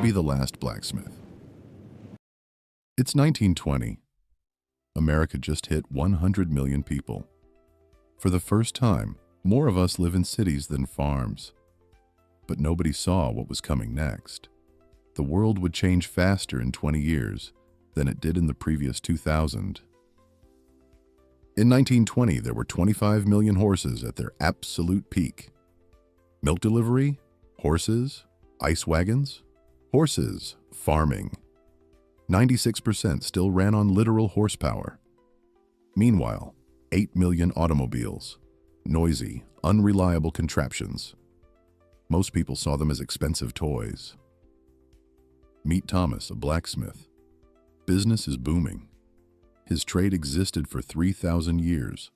be the last blacksmith. It's 1920. America just hit 100 million people. For the first time, more of us live in cities than farms. But nobody saw what was coming next. The world would change faster in 20 years than it did in the previous 2,000. In 1920, there were 25 million horses at their absolute peak. Milk delivery, horses, ice wagons, horses, farming. 96% still ran on literal horsepower. Meanwhile, 8 million automobiles, noisy, unreliable contraptions. Most people saw them as expensive toys. Meet Thomas, a blacksmith. Business is booming. His trade existed for 3,000 years.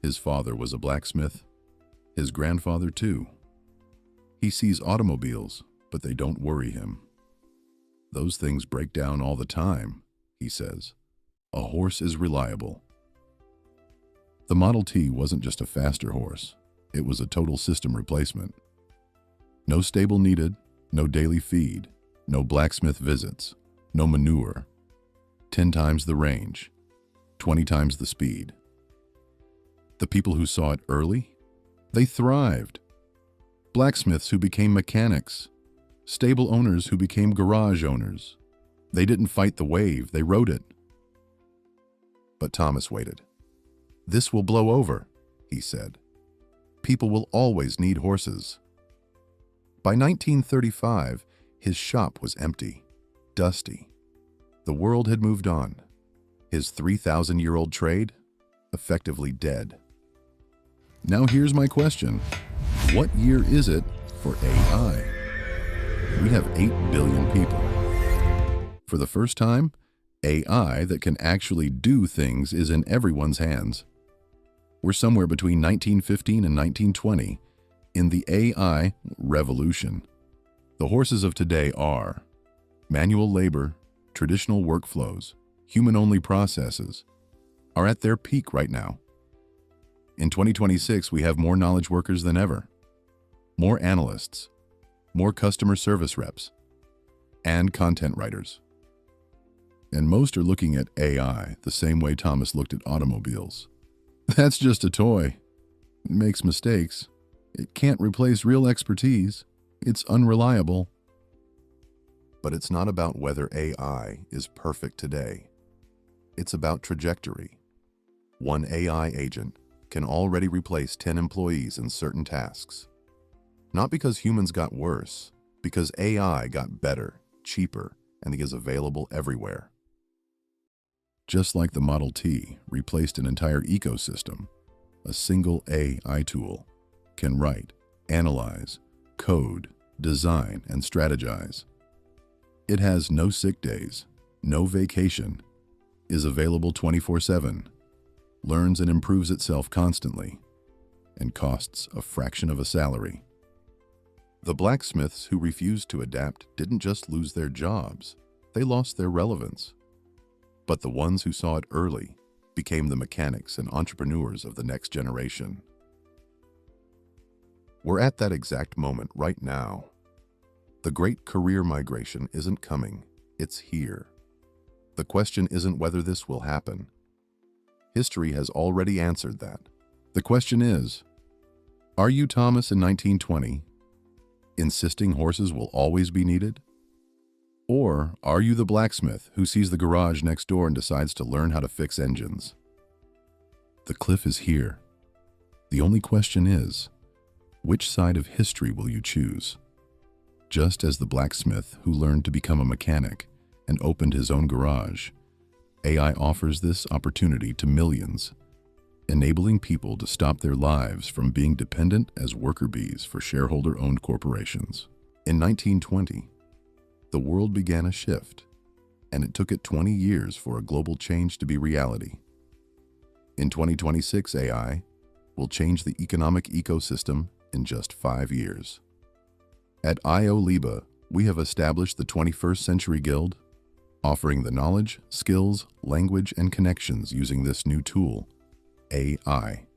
His father was a blacksmith. His grandfather too. He sees automobiles, but they don't worry him. Those things break down all the time, he says. A horse is reliable. The Model T wasn't just a faster horse. It was a total system replacement. No stable needed, no daily feed, no blacksmith visits, no manure. 10 times the range, 20 times the speed. The people who saw it early, they thrived. Blacksmiths who became mechanics, stable owners who became garage owners. They didn't fight the wave, they rode it. But Thomas waited. This will blow over, he said. People will always need horses. By 1935, his shop was empty, dusty. The world had moved on. His 3,000-year-old trade, effectively dead. Now here's my question. What year is it for AI? We have 8 billion people. For the first time, AI that can actually do things is in everyone's hands. We're somewhere between 1915 and 1920 in the AI revolution. The horses of today are manual labor, traditional workflows, human-only processes are at their peak right now. In 2026, we have more knowledge workers than ever, more analysts, more customer service reps, and content writers. And most are looking at AI the same way Thomas looked at automobiles. That's just a toy. It makes mistakes. It can't replace real expertise. It's unreliable. But it's not about whether AI is perfect today. It's about trajectory. One AI agent can already replace 10 employees in certain tasks. Not because humans got worse, because AI got better, cheaper, and is available everywhere. Just like the Model T replaced an entire ecosystem, a single AI tool can write, analyze, code, design, and strategize. It has no sick days, no vacation, is available 24/7, learns and improves itself constantly, and costs a fraction of a salary. The blacksmiths who refused to adapt didn't just lose their jobs, they lost their relevance. But the ones who saw it early became the mechanics and entrepreneurs of the next generation. We're at that exact moment right now. The great career migration isn't coming, it's here. The question isn't whether this will happen. History has already answered that. The question is, are you Thomas in 1920, insisting horses will always be needed? Or are you the blacksmith who sees the garage next door and decides to learn how to fix engines? The cliff is here. The only question is, which side of history will you choose? Just as the blacksmith who learned to become a mechanic and opened his own garage, AI offers this opportunity to millions, enabling people to stop their lives from being dependent as worker bees for shareholder-owned corporations. In 1920, the world began a shift, and it took it 20 years for a global change to be reality. In 2026, AI will change the economic ecosystem in just 5 years. At IOLEBA, we have established the 21st Century Guild, offering the knowledge, skills, language, and connections using this new tool, AI,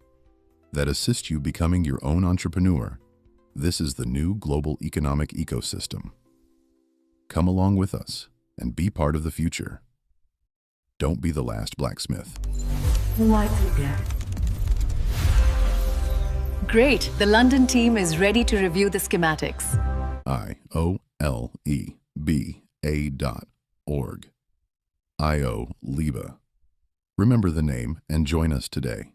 that assists you becoming your own entrepreneur. This is the new global economic ecosystem. Come along with us and be part of the future. Don't be the last blacksmith. Great, the London team is ready to review the schematics. IOLEBA.org. IOLEBA. Remember the name and join us today.